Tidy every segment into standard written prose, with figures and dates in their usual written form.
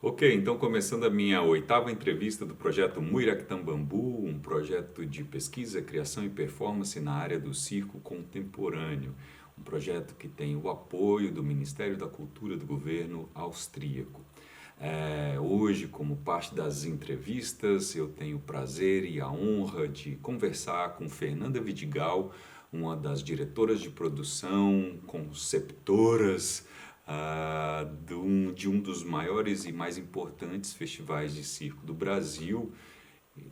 Ok, então começando a minha oitava entrevista do projeto Muiractam Bambu, um projeto de pesquisa, criação e performance na área do circo contemporâneo. Um projeto que tem o apoio do Ministério da Cultura do governo austríaco. Hoje, como parte das entrevistas, eu tenho o prazer e a honra de conversar com Fernanda Vidigal, uma das diretoras de produção, conceptoras de um dos maiores e mais importantes festivais de circo do Brasil,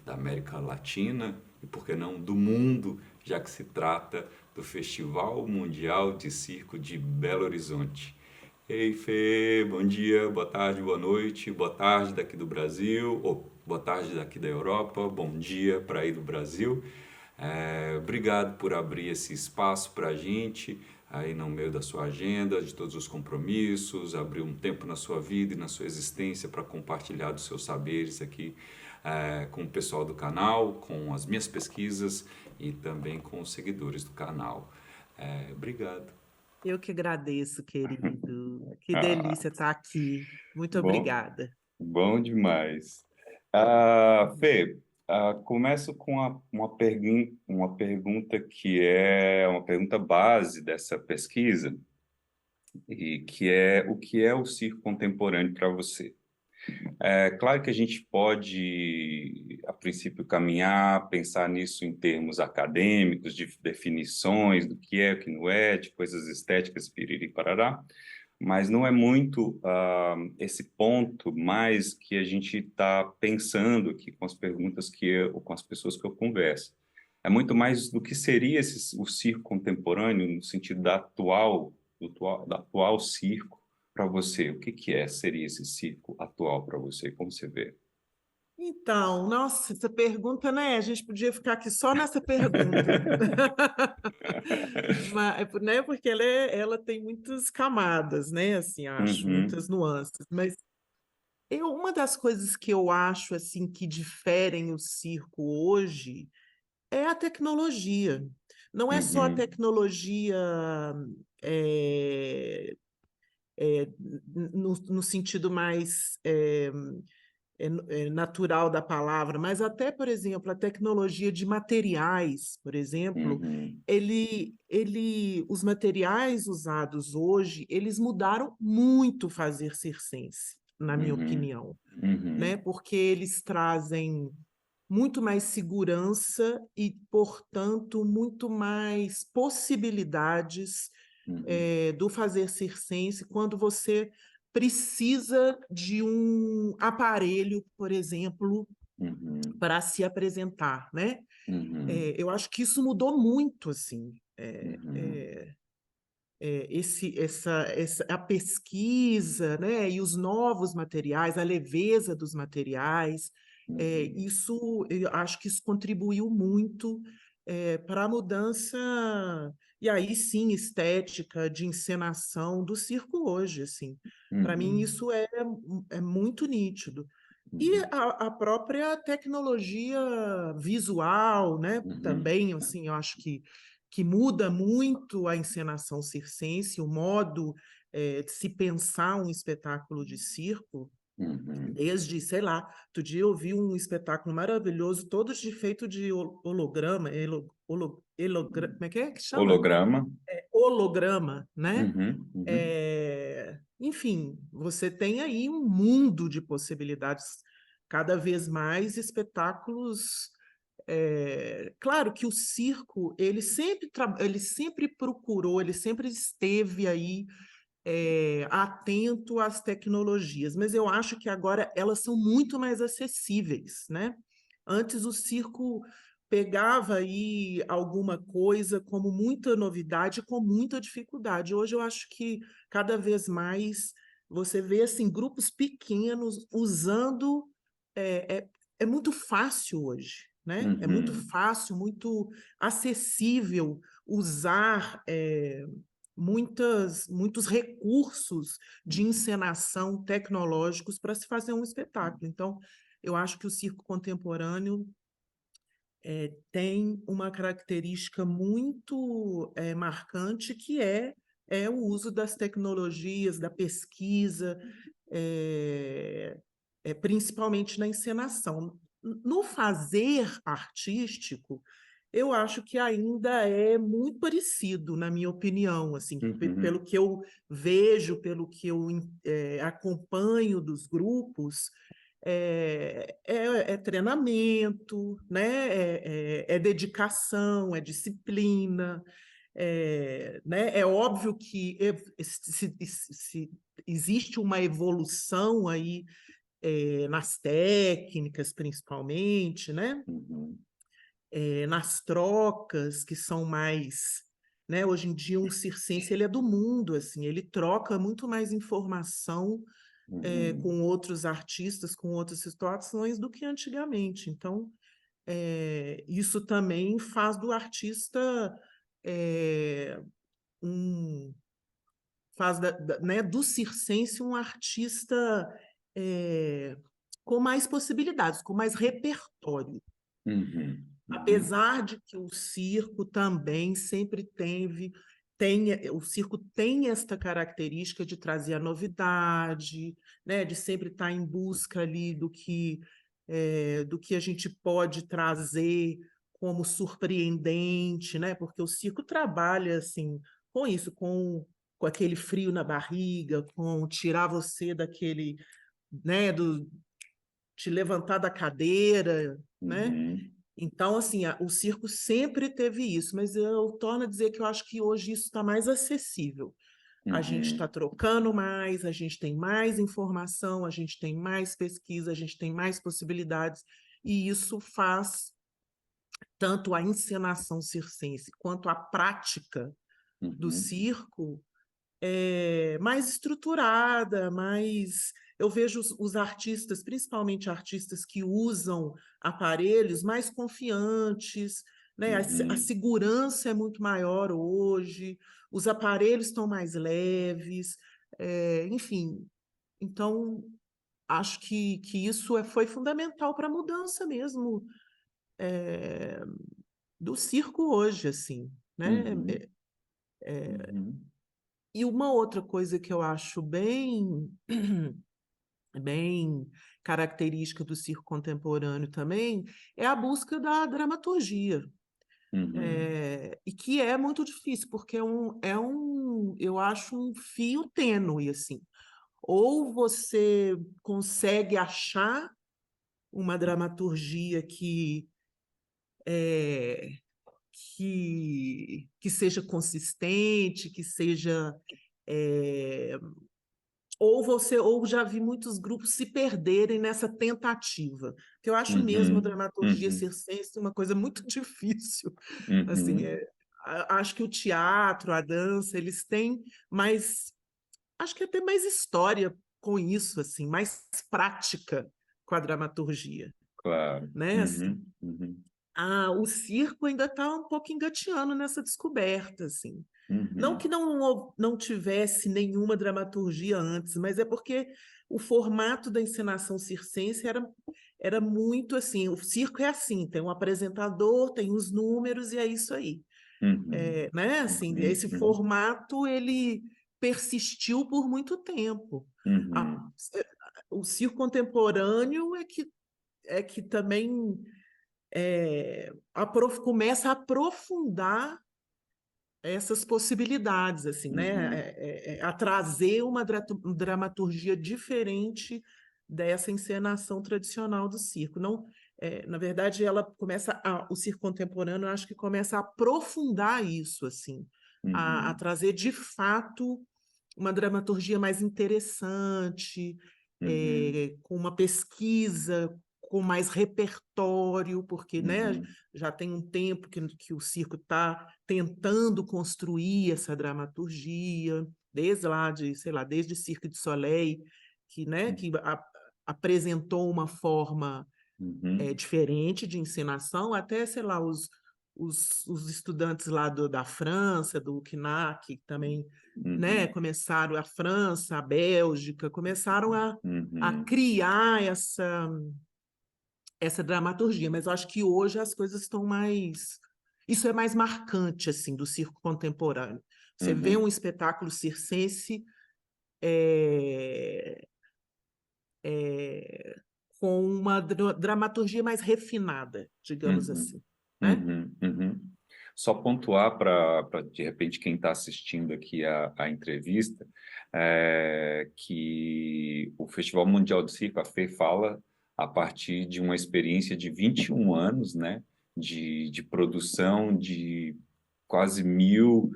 da América Latina e, por que não, do mundo, já que se trata do Festival Mundial de Circo de Belo Horizonte. Ei, Fê, bom dia, boa tarde, boa tarde daqui do Brasil, ou boa tarde daqui da Europa, bom dia para aí do Brasil. Obrigado por abrir esse espaço para a gente, aí no meio da sua agenda, de todos os compromissos, abrir um tempo na sua vida e na sua existência para compartilhar dos seus saberes aqui com o pessoal do canal, com as minhas pesquisas e também com os seguidores do canal. Obrigado. Eu que agradeço, querido. Que Ah, delícia estar aqui. Muito bom, obrigada. bom demais. Fê, começo com uma pergunta que é uma pergunta base dessa pesquisa, e que é o que é o circo contemporâneo para você? É claro que a gente pode, a princípio, caminhar, pensar nisso em termos acadêmicos, de definições do que é, o que não é, de coisas estéticas, piriri, parará, mas não é muito esse ponto mais que a gente está pensando aqui com as perguntas ou com as pessoas que eu converso. É muito mais do que seria o circo contemporâneo no sentido da atual circo para você. O que seria esse circo atual para você? Como você vê? Então, nossa, essa pergunta, né? A gente podia ficar aqui só nessa pergunta. Mas, né? Porque ela tem muitas camadas, né? Assim, acho, Uhum, muitas nuances. Mas uma das coisas que eu acho assim que diferem o circo hoje é a tecnologia. Não é só a uhum, tecnologia é, no sentido mais natural da palavra, mas até, por exemplo, a tecnologia de materiais, por exemplo, uhum, os materiais usados hoje, eles mudaram muito o fazer circense, na minha uhum, opinião, né? uhum, Porque eles trazem muito mais segurança e, portanto, muito mais possibilidades uhum, do fazer circense quando você precisa de um aparelho, por exemplo, uhum, para se apresentar, né? uhum, Eu acho que isso mudou muito, assim. uhum, A pesquisa, né, e os novos materiais, a leveza dos materiais, uhum, eu acho que isso contribuiu muito para a mudança, e aí sim, estética, de encenação do circo hoje, assim. Para mim, uhum, isso é muito nítido. E uhum, a própria tecnologia visual, né, uhum, também, assim, eu acho que muda muito a encenação circense, o modo de se pensar um espetáculo de circo, uhum. desde, sei lá, outro dia eu vi um espetáculo maravilhoso, todos feito de holograma, como é que chama? Holograma. Holograma, né? Uhum, uhum, Enfim, você tem aí um mundo de possibilidades, cada vez mais espetáculos. Claro que o circo, ele sempre procurou, ele sempre esteve aí atento às tecnologias, mas eu acho que agora elas são muito mais acessíveis, né? Antes o circo pegava aí alguma coisa como muita novidade, com muita dificuldade. Hoje eu acho que cada vez mais você vê assim grupos pequenos usando é muito fácil hoje, né? É muito uhum, fácil, muito acessível usar muitos recursos de encenação tecnológicos para se fazer um espetáculo. Então, eu acho que o circo contemporâneo tem uma característica muito marcante, que é o uso das tecnologias, da pesquisa, principalmente na encenação. No fazer artístico, eu acho que ainda é muito parecido, na minha opinião, assim, Uhum. pelo que eu vejo, pelo que eu acompanho dos grupos, é treinamento, né? É dedicação, é disciplina, né? É óbvio que se existe uma evolução aí nas técnicas, principalmente, né? Uhum. Nas trocas que são mais, né? Hoje em dia um circense ele é do mundo, assim, ele troca muito mais informação Uhum. com outros artistas, com outras situações do que antigamente. Então, isso também faz do artista é, um faz né, do circense um artista é, com mais possibilidades, com mais repertório. Uhum. Uhum. Apesar de que o circo também sempre o circo tem esta característica de trazer a novidade, né, de sempre estar em busca ali do que a gente pode trazer como surpreendente, né, porque o circo trabalha assim com isso, com aquele frio na barriga, com tirar você daquele, né, te levantar da cadeira, né? Uhum. Então, assim, o circo sempre teve isso, mas eu torno a dizer que eu acho que hoje isso está mais acessível. A gente está Uhum. trocando mais, a gente tem mais informação, a gente tem mais pesquisa, a gente tem mais possibilidades, e isso faz tanto a encenação circense quanto a prática do Uhum. circo mais estruturada, mais. Eu vejo os artistas, principalmente artistas que usam aparelhos, mais confiantes, né? A Uhum. segurança é muito maior hoje, os aparelhos estão mais leves, enfim. Então, acho que isso foi fundamental para a mudança mesmo do circo hoje, assim, né? Uhum. Uhum. E uma outra coisa que eu acho bem característica do circo contemporâneo também é a busca da dramaturgia. Uhum. E que é muito difícil, porque eu acho um fio tênue, assim. Ou você consegue achar uma dramaturgia é, que seja consistente, que seja é, ou já vi muitos grupos se perderem nessa tentativa. Que eu acho mesmo a Uhum. dramaturgia Uhum. circense uma coisa muito difícil. Assim, Uhum. acho que o teatro, a dança, eles têm mais, acho que até mais história com isso, assim, mais prática com a dramaturgia, Claro. né? Assim, Uhum. Uhum. o circo ainda está um pouco engateando nessa descoberta, assim. Não que Uhum. não tivesse nenhuma dramaturgia antes, mas é porque o formato da encenação circense era muito assim. O circo é assim, tem um apresentador, tem os números e é isso aí. Uhum. Né? Assim, Uhum. esse Uhum. formato ele persistiu por muito tempo. A- Uhum. o circo contemporâneo é que também começa a aprofundar essas possibilidades, assim, Uhum. né? A trazer uma dramaturgia diferente dessa encenação tradicional do circo. Não, na verdade, o circo contemporâneo, eu acho que começa a aprofundar isso, assim, a Uhum. trazer de fato uma dramaturgia mais interessante, Uhum. com uma pesquisa, com mais repertório, porque, né, Uhum. já tem um tempo que o circo está tentando construir essa dramaturgia, desde lá de, sei lá, desde Cirque du Soleil, né, apresentou uma forma Uhum. diferente de ensinação, até, sei lá, os estudantes lá da França, do CNAC, que também, né, Uhum. começaram, a França, a Bélgica, começaram a Uhum. criar essa dramaturgia, mas eu acho que hoje as coisas estão mais. Isso é mais marcante, assim, do circo contemporâneo. Você vê um Uhum. espetáculo circense, é, com uma dramaturgia mais refinada, digamos Uhum, assim, né? uhum, uhum. Só pontuar para, de repente, quem está assistindo aqui a entrevista, que o Festival Mundial de Circo, a FE, fala a partir de uma experiência de 21 anos, né, de produção de quase 1.000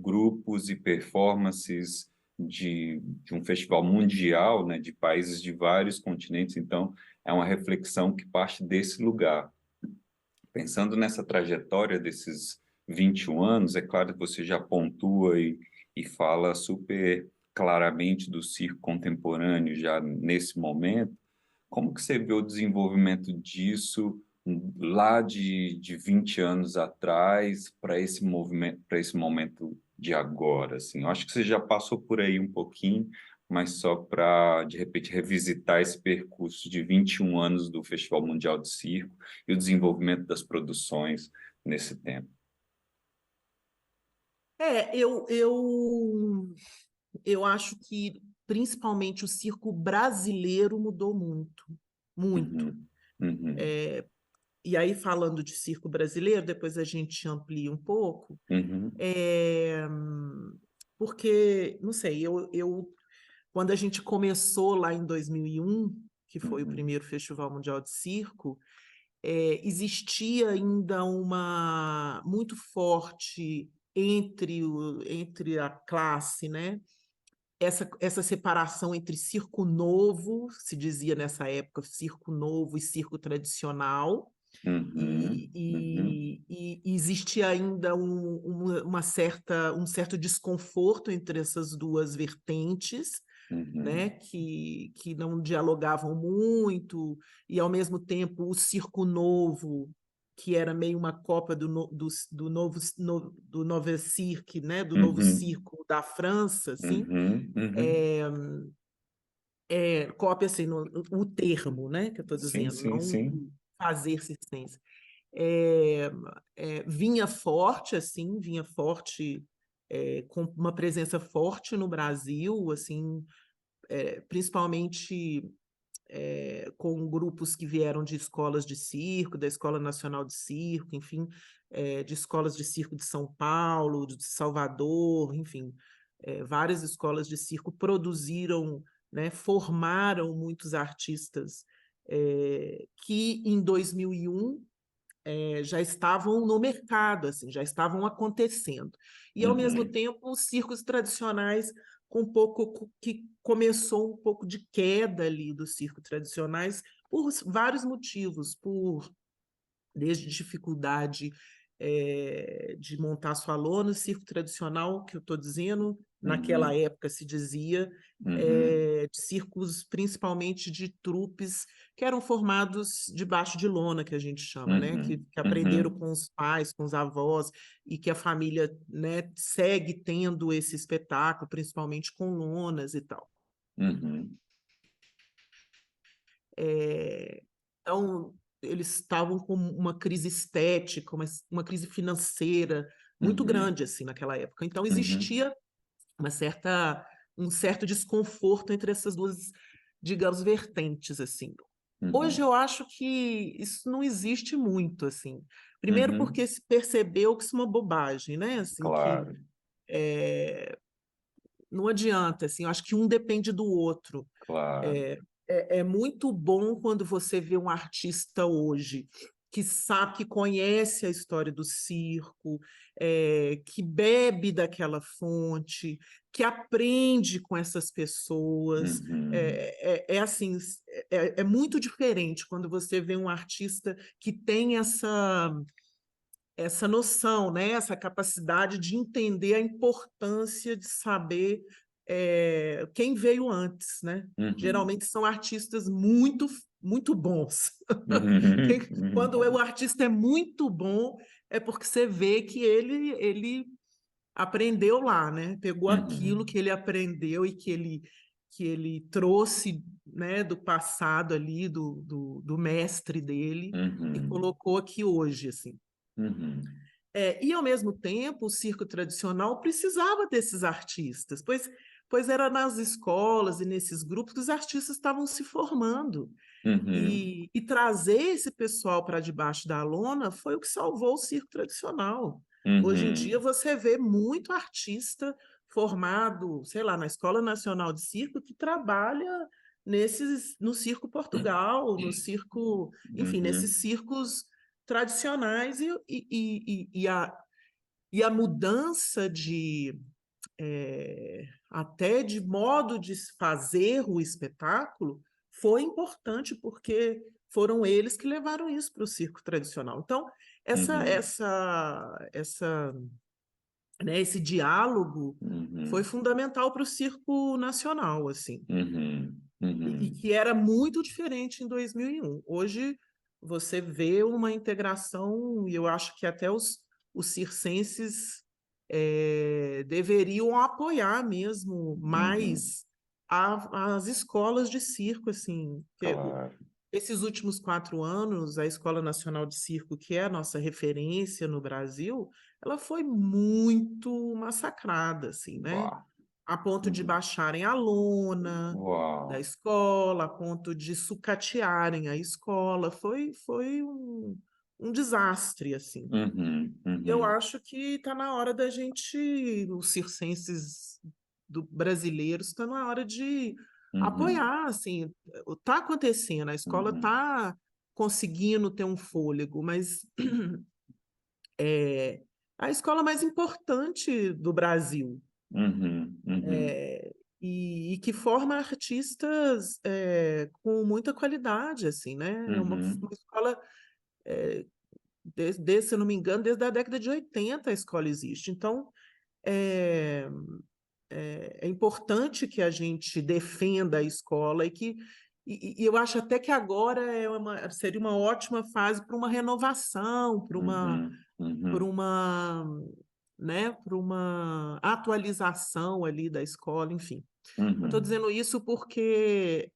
grupos e performances de um festival mundial, né, de países de vários continentes. Então, é uma reflexão que parte desse lugar. Pensando nessa trajetória desses 21 anos, é claro que você já pontua e fala super claramente do circo contemporâneo já nesse momento. Como que você vê o desenvolvimento disso lá de 20 anos atrás para esse movimento, para esse momento de agora, assim? Eu acho que você já passou por aí um pouquinho, mas só para, de repente, revisitar esse percurso de 21 anos do Festival Mundial de Circo e o desenvolvimento das produções nesse tempo. Eu acho que principalmente o circo brasileiro mudou muito, muito. Uhum, uhum, E aí, falando de circo brasileiro, depois a gente amplia um pouco, uhum, é, porque, não sei, quando a gente começou lá em 2001, que foi o uhum, primeiro Festival Mundial de Circo, existia ainda uma muito forte entre a classe, né? Essa separação entre circo novo, se dizia nessa época, circo novo e circo tradicional, uhum, uhum, e existia ainda um certo desconforto entre essas duas vertentes, né, uhum, que não dialogavam muito, e ao mesmo tempo o circo novo, que era meio uma cópia do Novo Cirque, né, do novo uhum, circo da França, assim, uhum, uhum. cópia assim, o termo, né, que eu estou Sim, dizendo, sim, não sim. fazer ciência. É, vinha forte, assim, vinha forte, com uma presença forte no Brasil, assim, principalmente com grupos que vieram de escolas de circo, da Escola Nacional de Circo, enfim, de escolas de circo de São Paulo, de Salvador, enfim, várias escolas de circo produziram, né, formaram muitos artistas que em 2001 já estavam no mercado, assim, já estavam acontecendo. E, ao mesmo Uhum, tempo, os circos tradicionais, com um pouco que começou um pouco de queda ali dos circos tradicionais, por vários motivos, desde dificuldade de montar sua lona, o circo tradicional, que eu estou dizendo, naquela uhum, época se dizia, uhum, de circos principalmente de trupes que eram formados debaixo de lona, que a gente chama, né? uhum, Que aprenderam uhum, com os pais, com os avós, e que a família, né, segue tendo esse espetáculo, principalmente com lonas e tal. uhum, Então, eles estavam com uma crise estética, uma crise financeira muito uhum, grande assim naquela época. Então, uhum, existia um certo desconforto entre essas duas, digamos, vertentes assim. Hoje uhum, eu acho que isso não existe muito assim. Primeiro uhum. porque se percebeu que isso é uma bobagem, né? Assim que Claro, não adianta, assim, eu acho que um depende do outro. claro. É muito bom quando você vê um artista hoje que sabe, que conhece a história do circo, que bebe daquela fonte, que aprende com essas pessoas. Uhum, Assim, é muito diferente quando você vê um artista que tem essa noção, né? Essa capacidade de entender a importância de saber quem veio antes, né? uhum, Geralmente são artistas muito, muito bons. uhum, Quando uhum, o artista é muito bom, é porque você vê que ele aprendeu lá, né? Pegou aquilo uhum, que ele aprendeu e que ele trouxe, né, do passado ali, do mestre dele, e uhum, colocou aqui hoje, assim. uhum, E, ao mesmo tempo, o circo tradicional precisava desses artistas, pois pois era nas escolas e nesses grupos que os artistas estavam se formando. Uhum. E trazer esse pessoal para debaixo da lona foi o que salvou o circo tradicional. Hoje em dia Uhum. você vê muito artista formado, sei lá, na Escola Nacional de Circo que trabalha no Circo Portugal, no circo, enfim, nesses Uhum. circos tradicionais e a mudança até de modo de fazer o espetáculo foi importante porque foram eles que levaram isso para o circo tradicional. Então, essa, Uhum. essa, essa, esse diálogo foi Uhum. fundamental para o circo nacional, assim, Uhum. e Uhum. que era muito diferente em 2001. Hoje você vê uma integração, e eu acho que até os circenses deveriam apoiar mesmo Uhum. mais as escolas de circo, assim, porque Claro. esses últimos 4 anos, a Escola Nacional de Circo, que é a nossa referência no Brasil, ela foi muito massacrada, assim, né? Uau. A ponto de Uhum. baixarem a lona da Uau. escola, a ponto de sucatearem a escola. Foi um desastre, assim. Uhum. E eu Uhum. acho que está na hora da gente, os circenses brasileiros, está na hora de Uhum. apoiar, assim, está acontecendo, a escola Uhum. está conseguindo ter um fôlego, mas é a escola mais importante do Brasil, Uhum. Uhum. é, e que forma artistas com muita qualidade, assim, né? É uma Uhum. escola, se eu não me engano, desde a década de 80 a escola existe. Então, é, é importante que a gente defenda a escola e eu acho até que agora seria uma ótima fase para uma renovação, Uhum. para Uhum. uma, né, para uma atualização ali da escola, enfim. Eu estou Uhum. dizendo isso porque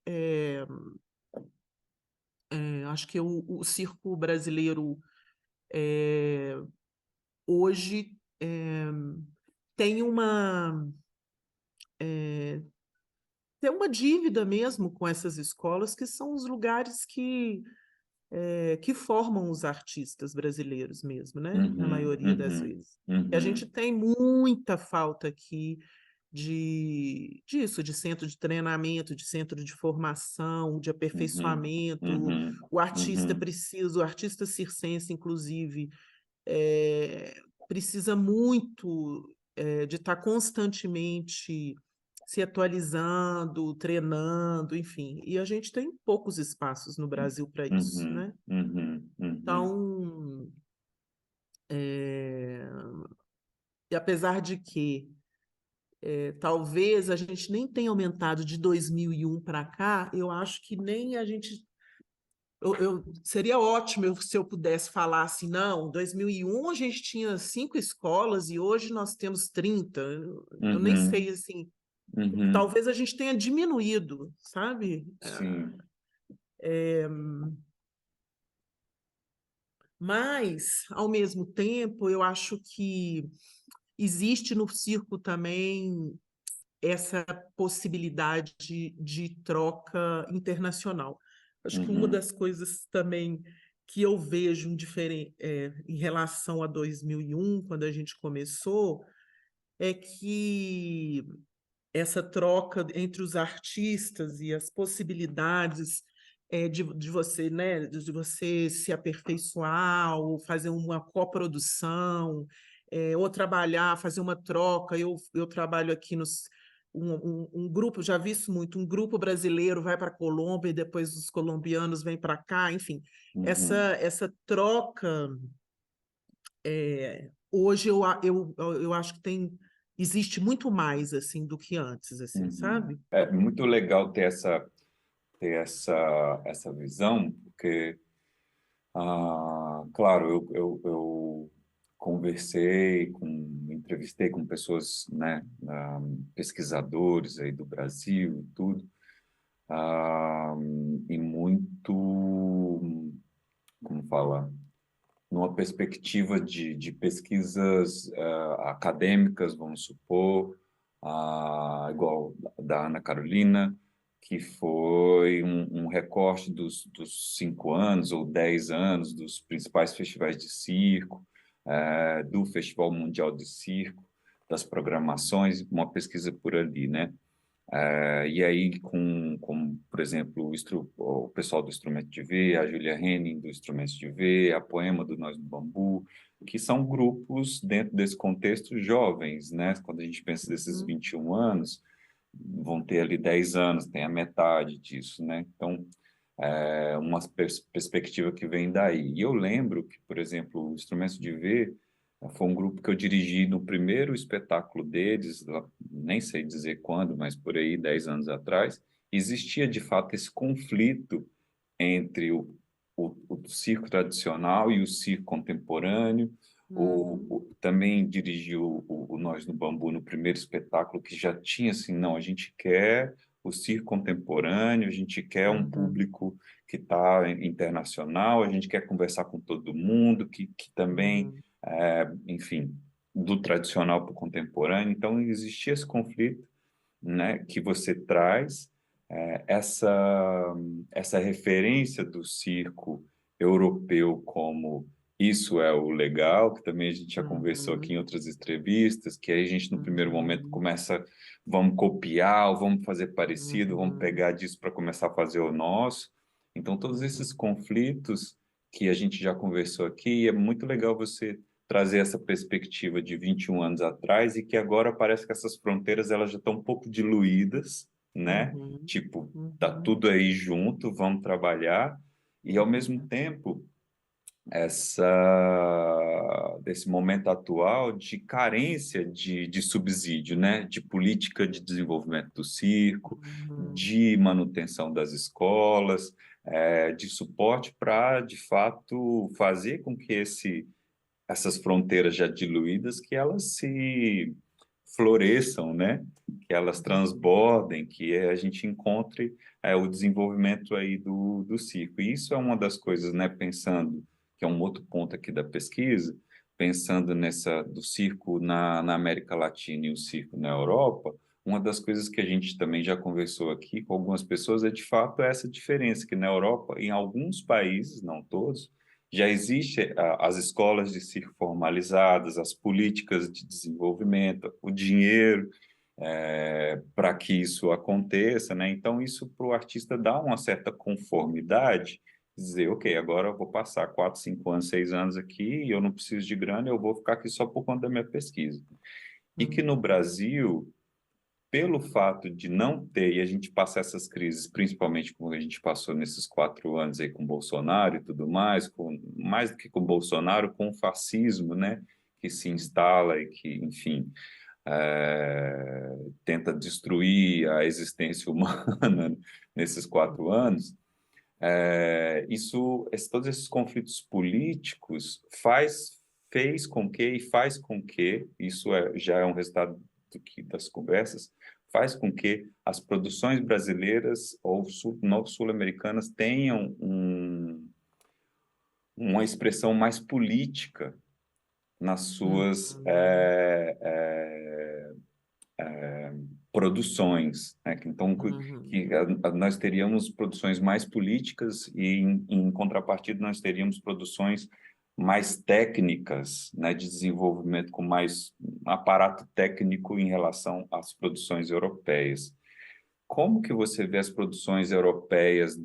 acho que o circo brasileiro hoje tem tem uma dívida mesmo com essas escolas, que são os lugares que formam os artistas brasileiros mesmo, né? Na Uhum. maioria das Uhum. vezes. E a gente Uhum. tem muita falta aqui disso, de centro de treinamento, de centro de formação, de Uhum. aperfeiçoamento. Uhum. Uhum. O artista circense, inclusive, precisa muito de estar constantemente se atualizando, treinando, enfim. E a gente tem poucos espaços no Brasil para isso, Uhum. né? Uhum. Uhum. Então, é, e apesar de que talvez a gente nem tenha aumentado de 2001 para cá, eu acho que nem a gente. Seria ótimo se eu pudesse falar assim, não, em 2001 a gente tinha 5 escolas e hoje nós temos 30. Eu nem sei, Uhum. assim, Uhum. talvez a gente tenha diminuído, sabe? Sim. Mas, ao mesmo tempo, eu acho que existe no circo também essa possibilidade de troca internacional. Acho que uma Uhum. das coisas também que eu vejo em relação a 2001, quando a gente começou, é que essa troca entre os artistas e as possibilidades de você, né, de você se aperfeiçoar ou fazer uma coprodução, ou trabalhar, fazer uma troca. Eu trabalho aqui um grupo, já vi isso muito, um grupo brasileiro vai para a Colômbia e depois os colombianos vêm para cá, enfim, Uhum. essa troca hoje eu acho que existe muito mais assim do que antes, assim, Uhum. sabe? É muito legal ter essa visão, porque, claro, eu entrevistei com pessoas, né, pesquisadores aí do Brasil e tudo, ah, e muito, como fala, numa perspectiva de pesquisas acadêmicas, vamos supor, igual da Ana Carolina, que foi um recorte dos 5 anos ou 10 anos dos principais festivais de circo, do Festival Mundial de Circo, das programações, uma pesquisa por ali, né? E aí, por exemplo, o pessoal do Instrumento de Ver, a Julia Henning do Instrumento de Ver, a Poema do Nós do Bambu, que são grupos dentro desse contexto jovens, né? Quando a gente pensa desses Uhum. 21 anos, vão ter ali 10 anos, tem a metade disso, né? Então, uma perspectiva que vem daí. E eu lembro que, por exemplo, o Instrumento de Ver foi um grupo que eu dirigi no primeiro espetáculo deles, nem sei dizer quando, mas por aí, 10 anos atrás, existia de fato esse conflito entre o circo tradicional e o circo contemporâneo. Uhum. Também dirigiu o Nós no Bambu no primeiro espetáculo, que já tinha assim, não, a gente quer o circo contemporâneo, a gente quer um Uhum. público que está internacional, a gente quer conversar com todo mundo, que também, Uhum. enfim, do tradicional para o contemporâneo. Então, existia esse conflito, né, que você traz, essa referência do circo europeu como isso é o legal, que também a gente já conversou aqui Uhum. em outras entrevistas, que aí a gente no primeiro momento Uhum. começa, vamos copiar, ou vamos fazer parecido, vamos Uhum. pegar disso para começar a fazer o nosso. Então, todos esses Uhum. conflitos que a gente já conversou aqui, é muito legal você trazer essa perspectiva de 21 anos atrás e que agora parece que essas fronteiras elas já estão um pouco diluídas, né? Uhum. Tipo, tá Uhum. tudo aí junto, vamos trabalhar e ao mesmo Uhum. tempo desse momento atual de carência de subsídio, né? De política de desenvolvimento do circo, Uhum. de manutenção das escolas, de suporte para, de fato, fazer com que essas fronteiras já diluídas, que elas se floresçam, né? Que elas Uhum. transbordem, que a gente encontre o desenvolvimento aí do circo. E isso é uma das coisas, né? Pensando, que é um outro ponto aqui da pesquisa, pensando nessa do circo na América Latina e o circo na Europa, uma das coisas que a gente também já conversou aqui com algumas pessoas é de fato essa diferença que na Europa, em alguns países, não todos, já existe as escolas de circo formalizadas, as políticas de desenvolvimento, o dinheiro para que isso aconteça, né? Então isso para o artista dá uma certa conformidade, dizer, ok, agora eu vou passar 4, 5 anos, 6 anos aqui e eu não preciso de grana, eu vou ficar aqui só por conta da minha pesquisa. E que no Uhum. Brasil pelo fato de não ter, e a gente passar essas crises, principalmente como a gente passou nesses 4 anos aí com Bolsonaro e tudo mais, mais do que com Bolsonaro, com o fascismo, né, que se instala e que, enfim, tenta destruir a existência humana nesses 4 anos, todos esses conflitos políticos fez com que e faz com que, já é um resultado das conversas, faz com que as produções brasileiras ou sul-americanas tenham uma expressão mais política nas suas Uhum. produções, né? Então, Uhum. nós teríamos produções mais políticas e, em contrapartida, nós teríamos produções mais técnicas, né, de desenvolvimento com mais aparato técnico em relação às produções europeias. Como que você vê as produções europeias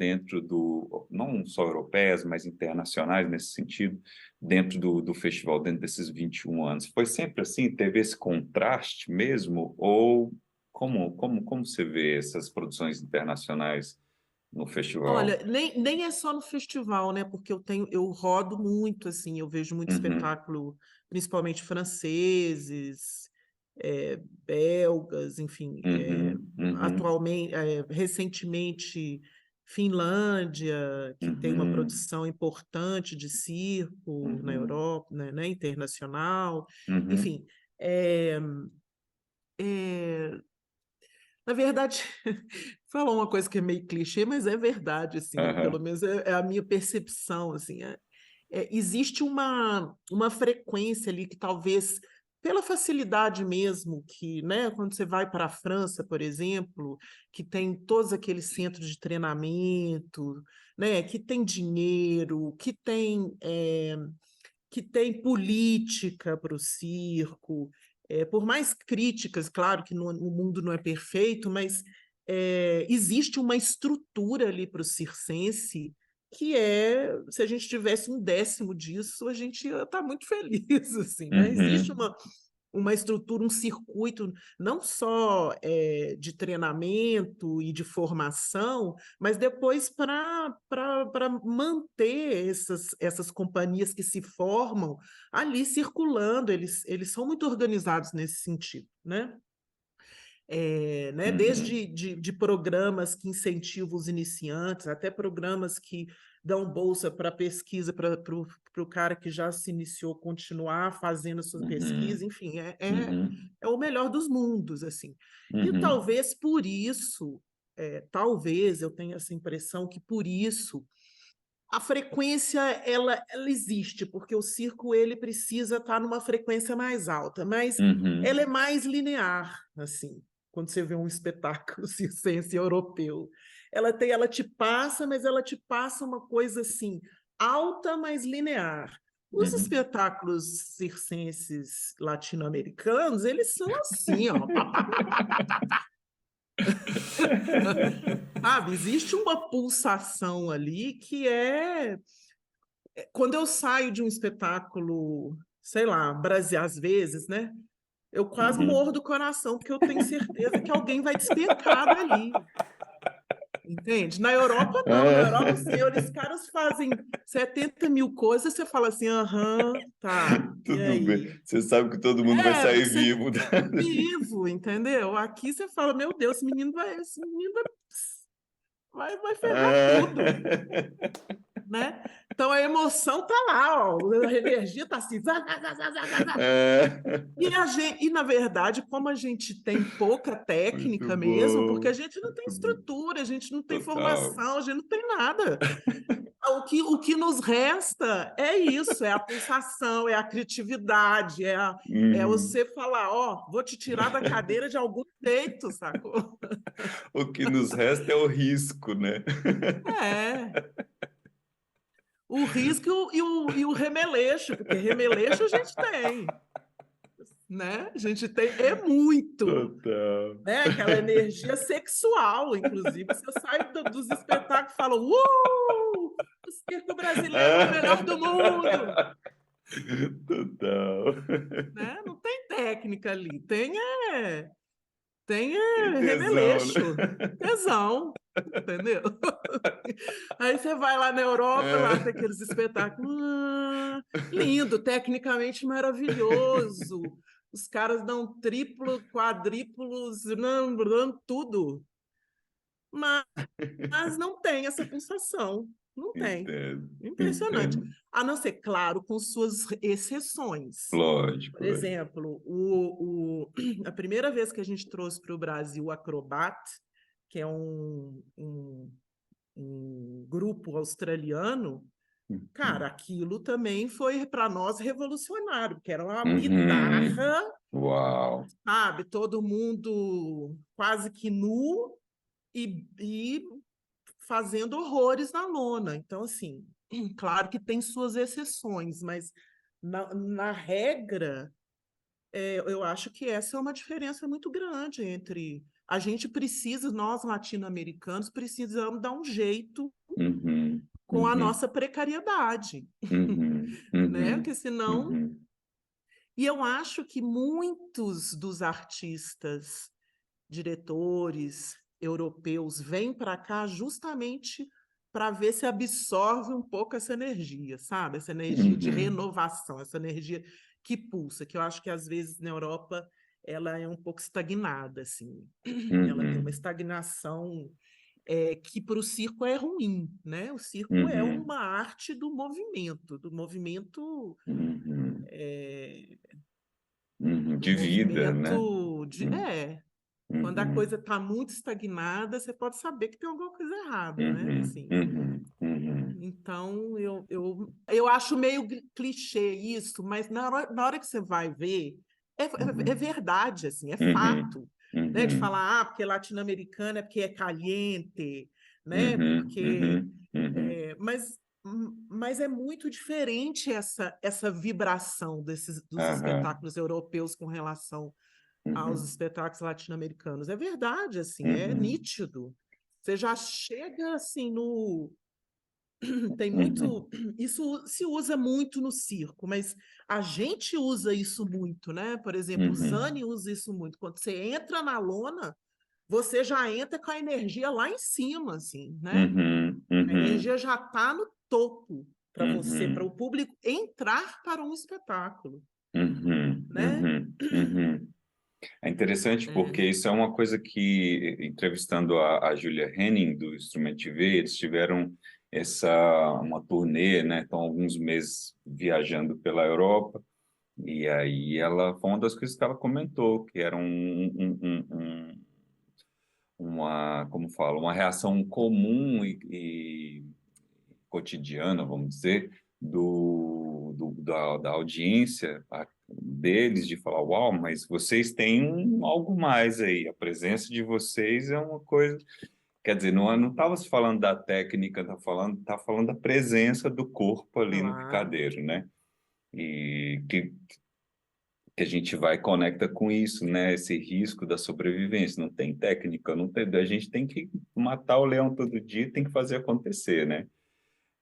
não só europeias, mas internacionais nesse sentido, dentro do festival, dentro desses 21 anos? Foi sempre assim? Teve esse contraste mesmo? Ou como você vê essas produções internacionais no festival? Olha, nem é só no festival, né? Porque eu rodo muito, assim, eu vejo muito Uhum, espetáculo, principalmente franceses, belgas, enfim, uhum, uhum, atualmente, recentemente Finlândia, que tem uma uhum, produção importante de circo na uhum, Europa, né, internacional, uhum, enfim. é, é, Na verdade, falar uma coisa que é meio clichê, mas é verdade, assim, pelo aham, menos é a minha percepção, assim, existe uma frequência ali que talvez pela facilidade mesmo que, né, quando você vai para a França, por exemplo, que tem todos aqueles centros de treinamento, né, que tem dinheiro, que tem política para o circo, por mais críticas, claro que o mundo não é perfeito, mas existe uma estrutura ali para o circense que se a gente tivesse 1/10 disso, a gente ia estar muito feliz, assim, né? Existe Uhum. uma estrutura, um circuito, não só de treinamento e de formação, mas depois para manter essas companhias que se formam ali circulando, eles são muito organizados nesse sentido, né? Né? Uhum. Desde de programas que incentivam os iniciantes, até programas que dão bolsa para pesquisa para o cara que já se iniciou continuar fazendo a sua pesquisa, Uhum. enfim, Uhum. é o melhor dos mundos, assim. E Uhum. talvez por isso, talvez eu tenha essa impressão que por isso a frequência ela existe, porque o circo ele precisa estar numa frequência mais alta, mas ela é Uhum. mais linear, assim, quando você vê um espetáculo circense europeu. Ela te passa, mas ela te passa uma coisa assim, alta, mas linear. Os Uhum. espetáculos circenses latino-americanos, eles são assim, ó, sabe? Existe uma pulsação ali que quando eu saio de um espetáculo, sei lá, Brasil às vezes, né? Eu quase morro Uhum. do coração, porque eu tenho certeza que alguém vai despencar dali. Entende? Na Europa, não. Na Europa, os senhores caras fazem 70 mil coisas, você fala assim, aham, tá, e Tudo bem. aí? Você sabe que todo mundo vai sair Você vivo dali. vivo, entendeu? Aqui você fala, meu Deus, esse menino vai ferrar tudo. Ah. Né? Então a emoção tá lá, ó, a energia tá assim. Zá, zá, zá, zá, zá, zá. E na verdade, como a gente tem pouca Muito técnica mesmo, porque a bom. gente não tem Muito bom. estrutura, a gente não tem Total. formação, a gente não tem nada. O que nos resta é isso, é a pulsação, é a criatividade, é Uhum. você falar, ó, vou te tirar da cadeira de algum jeito, sacou? O que nos resta é o risco, né? É. O risco e o remeleixo, porque remeleixo a gente tem, né? A gente tem, muito, Total. né? Aquela energia sexual, inclusive. Você sai dos espetáculos e fala, o circo brasileiro é o melhor do mundo, Total. né? Não tem técnica ali, tem Tem tesão, né? remeleixo, tesão, entendeu? Aí você vai lá na Europa, lá tem É. aqueles espetáculos, lindo, tecnicamente maravilhoso. Os caras dão triplo, quadríplos, não, tudo. Mas não tem essa pulsação. Não tem. Entendo, Impressionante. entendo. A não ser, claro, com suas exceções. Por Lógico, lógico. exemplo, a primeira vez que a gente trouxe para o Brasil o Acrobat, que é um grupo australiano, cara, Uhum. aquilo também foi para nós revolucionário, porque era uma Uhum. guitarra, Uau. sabe? Todo mundo quase que nu e fazendo horrores na lona. Então, assim, claro que tem suas exceções, mas na regra, eu acho que essa é uma diferença muito grande entre. A gente precisa, nós latino-americanos, precisamos dar um jeito Uhum. com a Uhum. nossa precariedade, Uhum. né? Porque Uhum. senão. Uhum. E eu acho que muitos dos artistas, diretores europeus vêm para cá justamente para ver se absorve um pouco essa energia, sabe? Essa energia de Uhum. renovação, essa energia que pulsa, que eu acho que às vezes na Europa ela é um pouco estagnada, assim. Ela tem uma Uhum. estagnação que para o circo é ruim, né? O circo é Uhum. uma arte do movimento, Uhum. é, Uhum. do De vida, né? movimento de, Uhum. quando a Uhum. coisa está muito estagnada, você pode saber que tem alguma coisa errada, né? Uhum. Assim, Uhum. Uhum. então, eu acho meio clichê isso, mas na hora que você vai ver, é verdade, assim, é uhum, fato, né? De uhum, falar, porque latino-americana é porque é caliente, né? uhum, Porque, uhum, uhum, mas é muito diferente essa vibração dos aham, espetáculos europeus com relação aos uhum, espetáculos latino-americanos. É verdade, assim, é uhum, nítido. Você já chega assim no tem uhum, muito. Isso se usa muito no circo, mas a gente usa isso muito, né? Por exemplo, o uhum, Zani usa isso muito. Quando você entra na lona, você já entra com a energia lá em cima, assim, né? uhum, A uhum, energia já está no topo para você, para o uhum, público entrar para um espetáculo, uhum, né? uhum, uhum. É interessante porque É, isso é uma coisa que, entrevistando a Julia Henning, do Instrumento de Ver, eles tiveram uma turnê, né? Estão alguns meses viajando pela Europa, e aí foi uma das coisas que ela comentou, que era como falo, uma reação comum e cotidiana, vamos dizer, da audiência deles, de falar, uau, mas vocês têm algo mais aí, a presença de vocês é uma coisa, quer dizer, não estava se falando da técnica, tá falando da presença do corpo ali no claro. picadeiro, né? E que a gente vai e conecta com isso, né? Esse risco da sobrevivência. Não tem técnica, não tem, a gente tem que matar o leão todo dia, tem que fazer acontecer, né?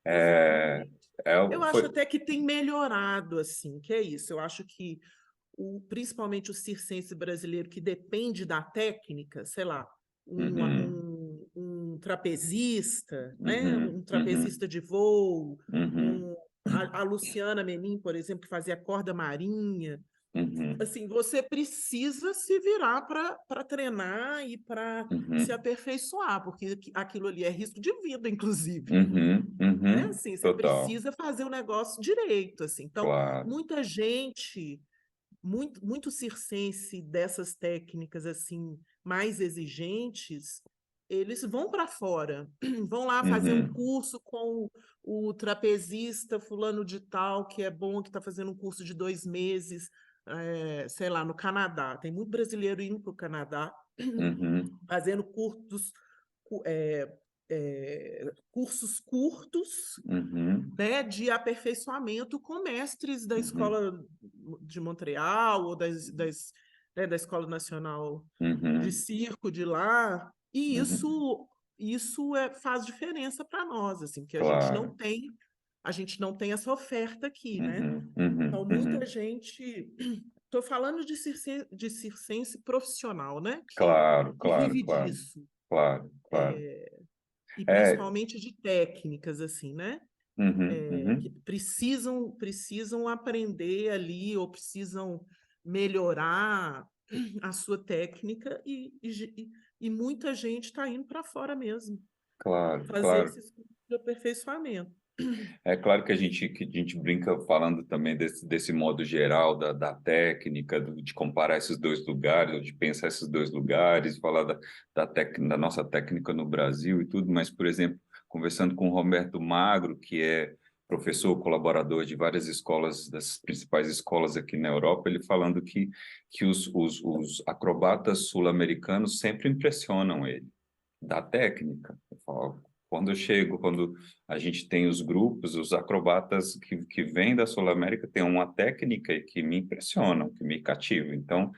É, Exatamente. Eu acho foi. até que tem melhorado, assim, que é isso. Eu acho que principalmente o circense brasileiro, que depende da técnica, sei lá, Uhum, um trapezista, né? uhum, Um uhum, trapezista de voo, uhum, a Luciana Menin, por exemplo, que fazia corda marinha. uhum, Assim, você precisa se virar para treinar e para se uhum, aperfeiçoar, porque aquilo ali é risco de vida, inclusive. uhum, Né? uhum, Assim, você total, precisa fazer o negócio direito, assim. Então, claro. muita gente, muito circense dessas técnicas assim mais exigentes, eles vão para fora, vão lá fazer um Uhum, curso com o trapezista fulano de tal, que é bom, que está fazendo um curso de 2 meses, sei lá, no Canadá. Tem muito brasileiro indo para o Canadá, uhum, fazendo cursos curtos, uhum, né, de aperfeiçoamento com mestres da uhum, Escola de Montreal ou da Escola Nacional de uhum, Circo de lá. E uhum, isso faz diferença para nós, assim, porque claro. a gente não tem essa oferta aqui, né? Uhum, uhum, Então, muita uhum, gente. Estou falando de circense profissional, né? claro, Que claro, vive claro, disso. claro, claro. E É, principalmente de técnicas, assim, né? uhum, Que uhum, precisam aprender ali ou precisam melhorar a sua técnica e muita gente está indo para fora mesmo, claro, fazer claro. esses cursos de aperfeiçoamento. É claro que a gente brinca falando também desse modo geral da técnica, de comparar esses dois lugares, de pensar esses dois lugares, falar da nossa técnica no Brasil e tudo, mas, por exemplo, conversando com o Roberto Magro, que é professor colaborador de várias escolas, das principais escolas aqui na Europa, ele falando que os acrobatas sul-americanos sempre impressionam ele da técnica. Eu falo, quando a gente tem os grupos, os acrobatas que vêm da Sul-América têm uma técnica que me impressionam, que me cativam. Então,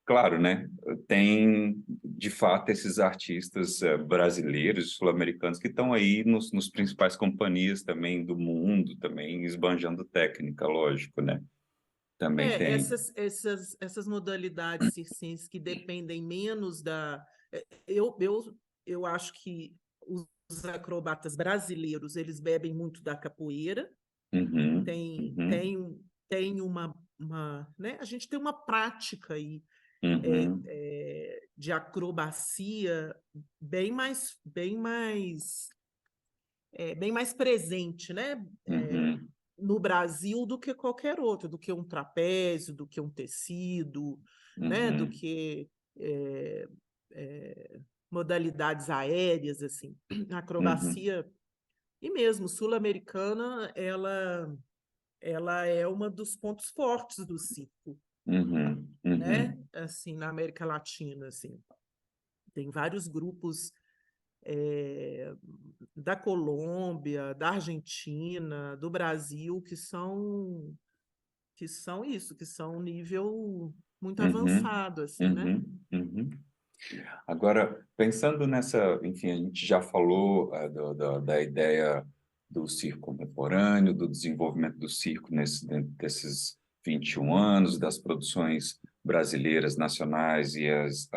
claro, né, tem de fato esses artistas brasileiros, sul-americanos que estão aí nos principais companhias também do mundo, também esbanjando técnica, lógico, né? Também tem. Essas modalidades circenses que dependem menos da. Eu acho que os acrobatas brasileiros eles bebem muito da capoeira, Uhum, tem, uhum, tem, tem né? A gente tem uma prática aí uhum, de acrobacia bem mais presente, né? uhum, No Brasil do que qualquer outro, do que um trapézio, do que um tecido, né? Do uhum, que é, é, modalidades aéreas, assim. A uhum. acrobacia, e mesmo sul-americana, ela é uma dos pontos fortes do circo. Uhum, né? uhum, Assim, na América Latina, assim. Tem vários grupos da Colômbia, da Argentina, do Brasil, que são isso, que são um nível muito uhum, avançado, assim, né? uhum, uhum. Agora, pensando nessa, enfim, a gente já falou da ideia do circo contemporâneo, do desenvolvimento do circo dentro desses 21 anos, das produções brasileiras, nacionais e as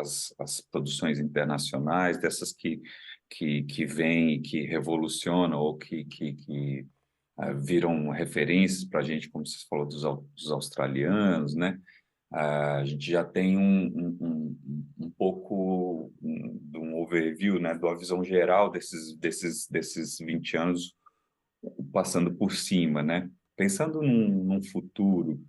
produções internacionais, dessas que vêm e que revolucionam ou que viram referências para a gente, como você falou, dos australianos, né? A gente já tem um pouco de um overview, né, de uma visão geral desses 20 anos passando por cima, né? Pensando num futuro,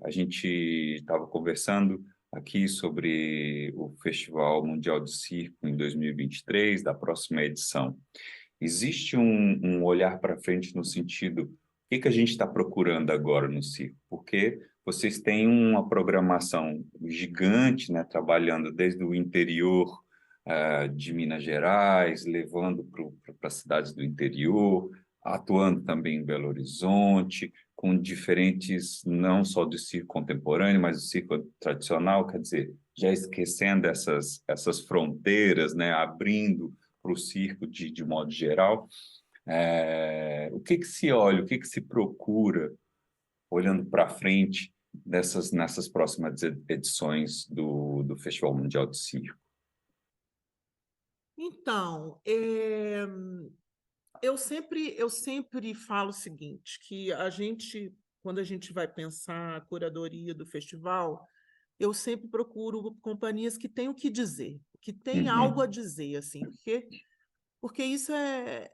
a gente estava conversando aqui sobre o Festival Mundial de Circo em 2023, da próxima edição. Existe um olhar para frente no sentido, o que a gente está procurando agora no circo? Porque vocês têm uma programação gigante, né, trabalhando desde o interior de Minas Gerais, levando para as cidades do interior, atuando também em Belo Horizonte, com diferentes, não só do circo contemporâneo, mas do circo tradicional, quer dizer, já esquecendo essas fronteiras, né, abrindo para o circo de modo geral. O que se olha, o que se procura, olhando para frente, nessas próximas edições do Festival Mundial de Circo? Então, eu sempre falo o seguinte, que quando a gente vai pensar a curadoria do festival, eu sempre procuro companhias que têm o que dizer, que têm algo a Uhum, dizer, assim, porque isso é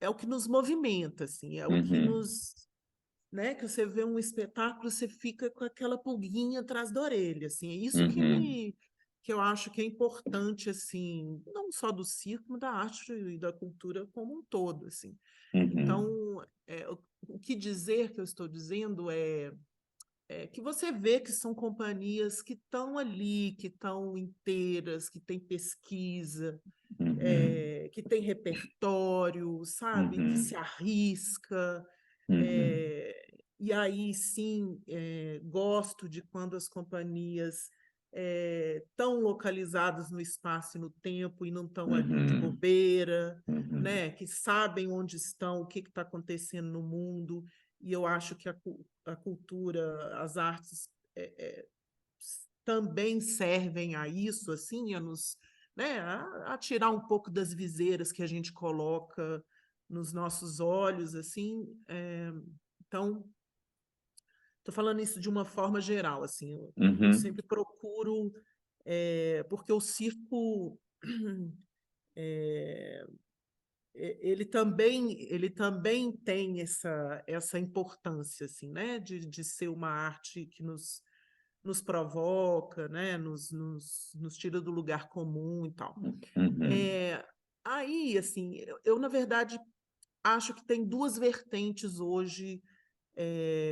o que nos movimenta, assim, é o que uhum, nos, né, que você vê um espetáculo, você fica com aquela pulguinha atrás da orelha, assim, é isso uhum, que eu acho que é importante, assim, não só do circo, mas da arte e da cultura como um todo, assim. uhum, Então, o que dizer que eu estou dizendo que você vê que são companhias que estão ali, que estão inteiras, que têm pesquisa, uhum, que têm repertório, sabe? Que se uhum, arrisca. uhum, é, e aí, sim, gosto de quando as companhias estão localizadas no espaço e no tempo e não estão ali de uhum, bobeira, uhum, né? Que sabem onde estão, o que está acontecendo no mundo. E eu acho que a cultura, as artes também servem a isso, assim, né, a tirar um pouco das viseiras que a gente coloca nos nossos olhos, assim. Então, estou falando isso de uma forma geral, assim, eu uhum, sempre procuro, porque o circo é, ele também tem essa importância, assim, né, de ser uma arte que nos provoca, né? Nos tira do lugar comum e tal. uhum, É, aí, assim, eu, na verdade, acho que tem duas vertentes hoje,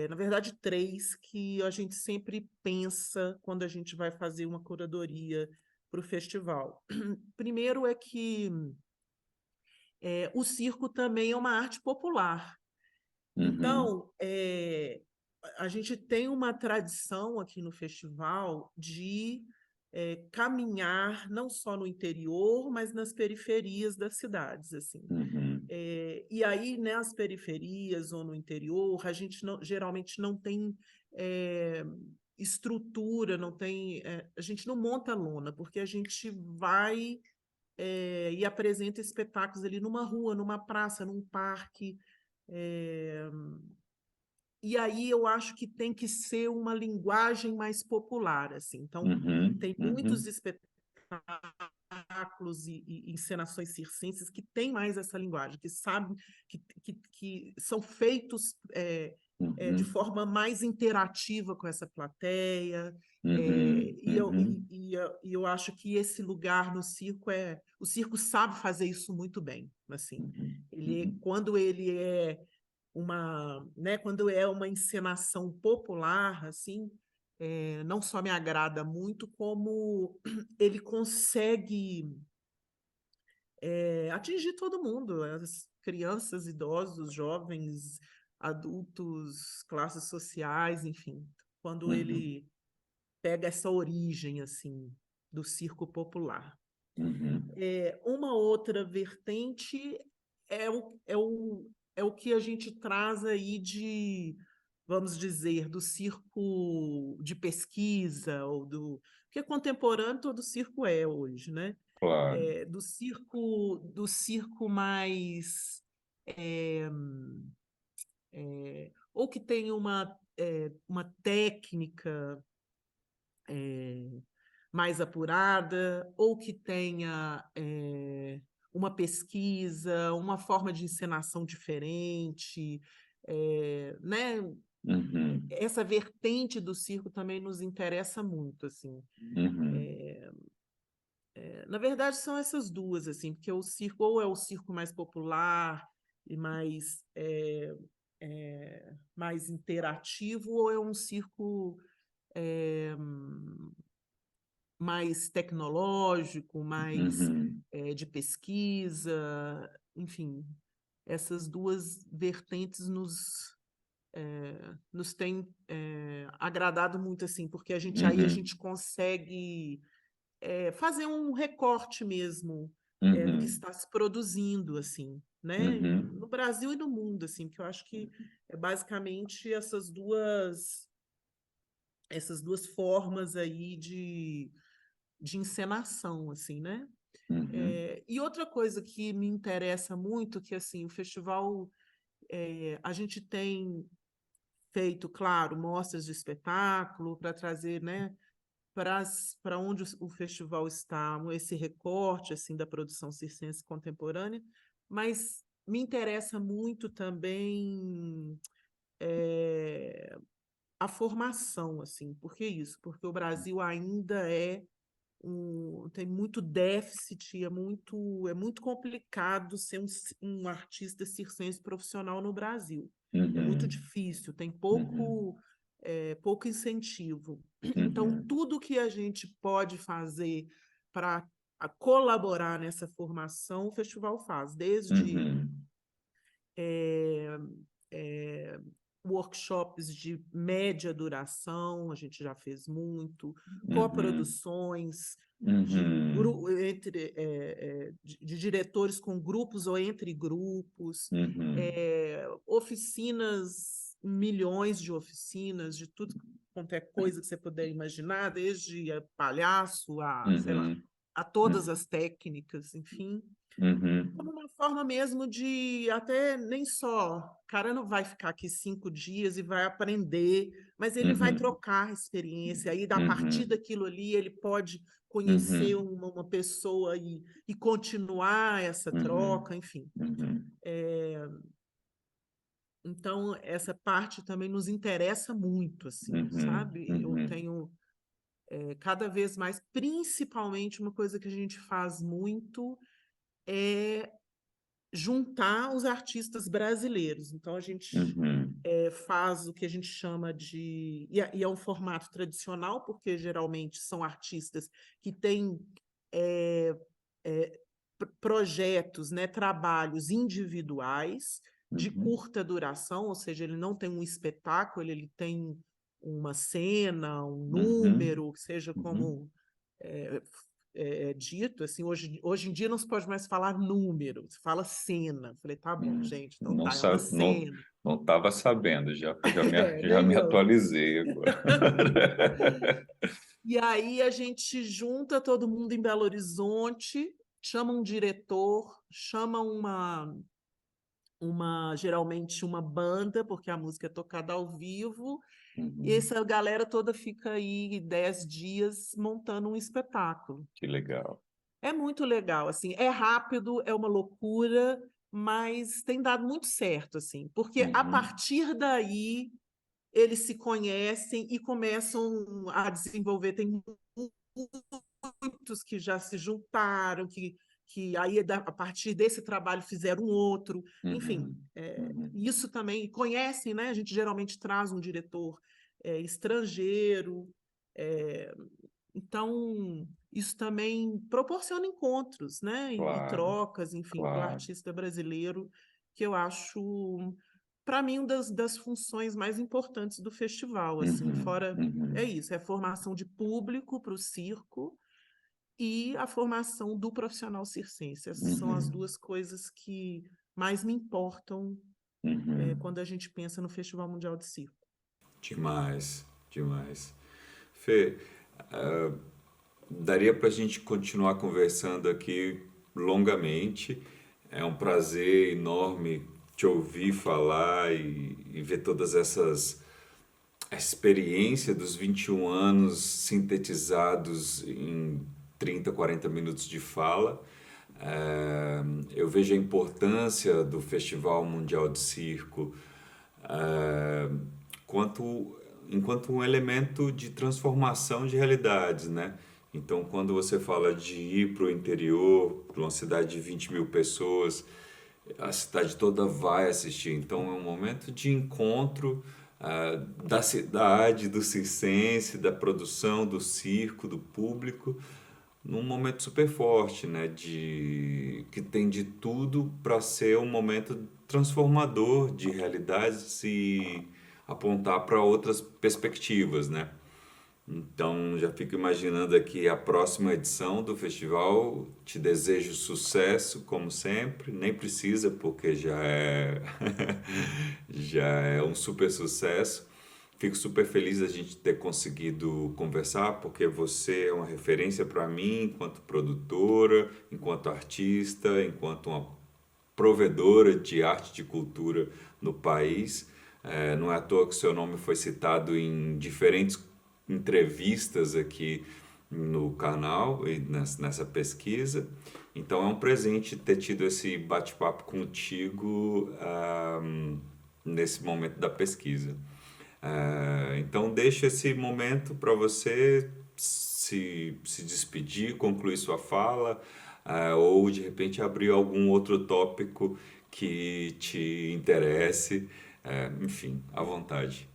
na verdade, três, que a gente sempre pensa quando a gente vai fazer uma curadoria para o festival. Primeiro é que o circo também é uma arte popular. uhum, Então, a gente tem uma tradição aqui no festival de caminhar não só no interior, mas nas periferias das cidades, assim. uhum, E aí, nas periferias ou no interior, a gente geralmente não tem eh, estrutura, não tem, a gente não monta lona, porque a gente vai e apresenta espetáculos ali numa rua, numa praça, num parque. eh, e aí eu acho que tem que ser uma linguagem mais popular, assim. Então, uhum, tem muitos uhum, espetáculos e encenações circenses que têm mais essa linguagem, que sabem que são feitos de uhum, forma mais interativa com essa plateia. uhum, E eu, uhum, e eu acho que esse lugar no circo o circo sabe fazer isso muito bem, assim. uhum, Ele, uhum, quando ele é né, quando é uma encenação popular, assim, não só me agrada muito, como ele consegue atingir todo mundo, as crianças, idosos, jovens, adultos, classes sociais, enfim, quando Uhum. ele pega essa origem assim do circo popular. Uhum. Uma outra vertente é o que a gente traz aí de, vamos dizer, do circo de pesquisa, porque contemporâneo todo circo é hoje, né? Claro. Do circo mais é, ou que tem uma técnica mais apurada, ou que tenha uma pesquisa, uma forma de encenação diferente, né? Uhum. Essa vertente do circo também nos interessa muito, assim. Uhum. Na verdade, são essas duas, assim, porque o circo ou é o circo mais popular e mais interativo, ou é um circo é, mais tecnológico, mais Uhum. de pesquisa, enfim, essas duas vertentes nos têm agradado muito, assim, porque aí a Uhum. gente consegue fazer um recorte mesmo do que Uhum. está se produzindo, assim, né? Uhum. No Brasil e no mundo, assim, porque eu acho que é basicamente essas duas formas aí de encenação, assim, né? Uhum. E outra coisa que me interessa muito, que assim, o festival, a gente tem feito, claro, mostras de espetáculo para trazer, né, para onde o festival está, esse recorte assim da produção circense contemporânea, mas me interessa muito também a formação, assim, por que isso? Porque o Brasil ainda tem muito déficit, é muito complicado ser um artista circense profissional no Brasil. É muito Uhum. difícil, tem Uhum. pouco incentivo. Então, Uhum. tudo que a gente pode fazer para colaborar nessa formação, o festival faz, desde Uhum. eh, eh, workshops de média duração, a gente já fez muito, Uhum. coproduções Uhum. de diretores com grupos ou entre grupos, Uhum. oficinas, milhões de oficinas, de tudo quanto é coisa que você puder imaginar, desde palhaço sei lá, Uhum. a todas as técnicas, enfim como Uhum. uma forma mesmo de até nem só, o cara não vai ficar aqui 5 dias e vai aprender, mas ele vai Uhum. trocar experiência, aí a partir Uhum. daquilo ali ele pode conhecer Uhum. uma pessoa e continuar essa Uhum. troca, enfim. Uhum. Então, essa parte também nos interessa muito, assim, Uhum. sabe? Eu Uhum. tenho cada vez mais, principalmente uma coisa que a gente faz muito é juntar os artistas brasileiros. Então, a gente Uhum. faz o que a gente chama de. E é um formato tradicional, porque geralmente são artistas que têm é, é, projetos, né, trabalhos individuais de Uhum. curta duração, ou seja, ele não tem um espetáculo, ele tem uma cena, um Uhum. número, seja Uhum. como é, dito, assim, hoje em dia não se pode mais falar número, se fala cena. Falei, tá bom, gente, então Não, tá, é uma não, cena. não estava sabendo, já Nem me eu. atualizei agora. E aí a gente junta todo mundo em Belo Horizonte, chama um diretor, chama geralmente uma banda, porque a música é tocada ao vivo, e Uhum. essa galera toda fica aí 10 dias montando um espetáculo. Que legal. É muito legal, assim, é rápido, é uma loucura, mas tem dado muito certo, assim, porque a Uhum. partir daí eles se conhecem e começam a desenvolver. Tem muitos que já se juntaram, que que aí a partir desse trabalho fizeram um outro, enfim, Uhum. Uhum. isso também conhecem, né? A gente geralmente traz um diretor estrangeiro, é, então isso também proporciona encontros, né? E Claro, trocas, enfim, para o claro. artista brasileiro, que eu acho, para mim, uma das funções mais importantes do festival, assim, Uhum. fora é Uhum. isso, é a formação de público para o circo e a formação do profissional circense. Essas são as Uhum. duas coisas que mais me importam Uhum. quando a gente pensa no Festival Mundial de Circo. Demais, demais. Fê, daria para a gente continuar conversando aqui longamente. É um prazer enorme te ouvir falar e ver todas essas a experiência dos 21 anos sintetizados em 30, 40 minutos de fala. Eh, eu vejo a importância do Festival Mundial de Circo eh, quanto, enquanto um elemento de transformação de realidades, né? Então, quando você fala de ir para o interior, para uma cidade de 20 mil pessoas, a cidade toda vai assistir. Então, é um momento de encontro da cidade, do circense, da produção, do circo, do público, num momento super forte, né? Que tem de tudo para ser um momento transformador de realidades e apontar para outras perspectivas, né? Então, já fico imaginando aqui a próxima edição do festival. Te desejo sucesso, como sempre. Nem precisa, porque já é um super sucesso. Fico super feliz a gente ter conseguido conversar, porque você é uma referência para mim enquanto produtora, enquanto artista, enquanto uma provedora de arte e de cultura no país. Não é à toa que seu nome foi citado em diferentes entrevistas aqui no canal e nessa pesquisa. Então é um presente ter tido esse bate-papo contigo nesse momento da pesquisa. Então deixa esse momento para você se despedir, concluir sua fala, ou de repente abrir algum outro tópico que te interesse, enfim, à vontade.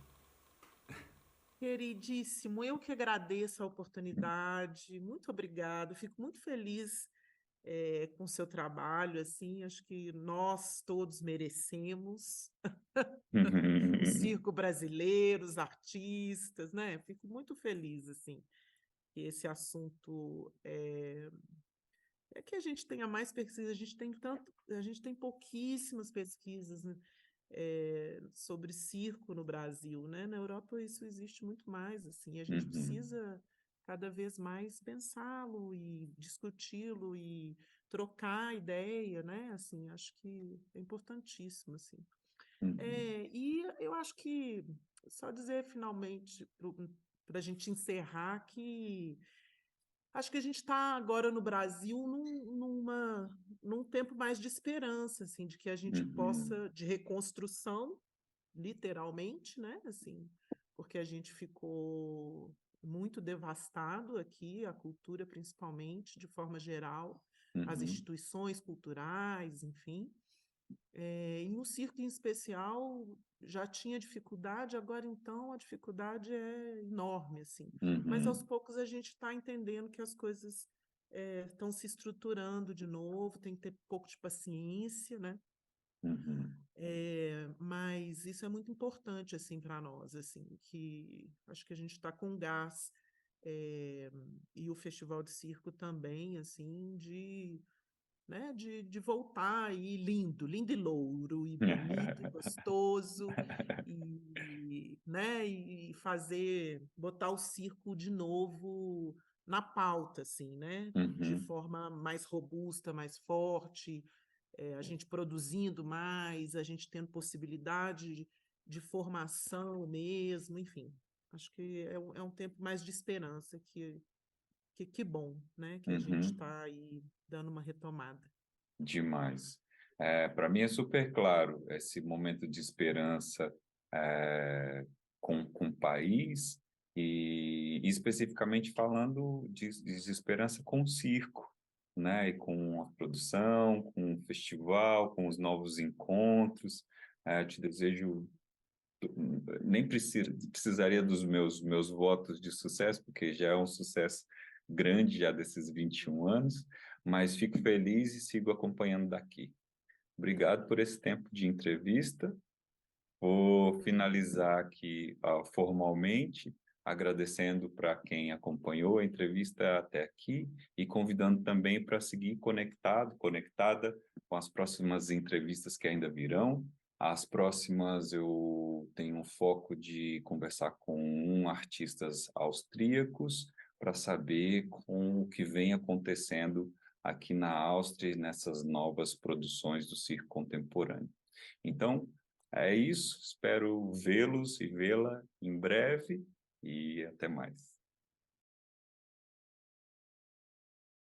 Queridíssimo, eu que agradeço a oportunidade, muito obrigado, fico muito feliz com o seu trabalho, assim, acho que nós todos merecemos, o circo brasileiro, os artistas, né? Fico muito feliz, assim, que esse assunto é que a gente tenha mais pesquisas, a gente tem pouquíssimas pesquisas, né, sobre circo no Brasil, né? Na Europa isso existe muito mais, assim, a gente Uhum, precisa cada vez mais pensá-lo e discuti-lo e trocar ideia, né? Assim, acho que é importantíssimo, assim. uhum, E eu acho que só dizer finalmente para a gente encerrar que acho que a gente está agora no Brasil num tempo mais de esperança, assim, de que a gente uhum, possa, de reconstrução, literalmente, né? Assim, porque a gente ficou muito devastado aqui, a cultura principalmente, de forma geral, as uhum, instituições culturais, enfim. E no circo em especial já tinha dificuldade, agora então a dificuldade é enorme, assim. Mas aos uhum, poucos a gente está entendendo que as coisas estão se estruturando de novo, tem que ter um pouco de paciência, né? uhum, Mas isso é muito importante assim para nós, assim, que acho que a gente está com gás eh, e o Festival de Circo também, assim, de voltar aí lindo, lindo e louro, e bonito, e gostoso, né, e fazer, botar o circo de novo na pauta, assim, né, de uhum, forma mais robusta, mais forte, a gente produzindo mais, a gente tendo possibilidade de formação mesmo, enfim. Acho que é um tempo mais de esperança, que bom, né, que a gente uhum. está aí dando uma retomada. Demais. Para mim é super claro esse momento de esperança com o país e especificamente falando de esperança com o circo, né, e com a produção, com o festival, com os novos encontros. Te desejo, nem precisaria dos meus votos de sucesso, porque já é um sucesso grande já desses 21 anos, mas fico feliz e sigo acompanhando daqui. Obrigado por esse tempo de entrevista. Vou finalizar aqui formalmente, agradecendo para quem acompanhou a entrevista até aqui e convidando também para seguir conectada com as próximas entrevistas que ainda virão. As próximas eu tenho um foco de conversar com artistas austríacos para saber com o que vem acontecendo aqui na Áustria nessas novas produções do circo contemporâneo. Então, é isso, espero vê-los e vê-la em breve e até mais.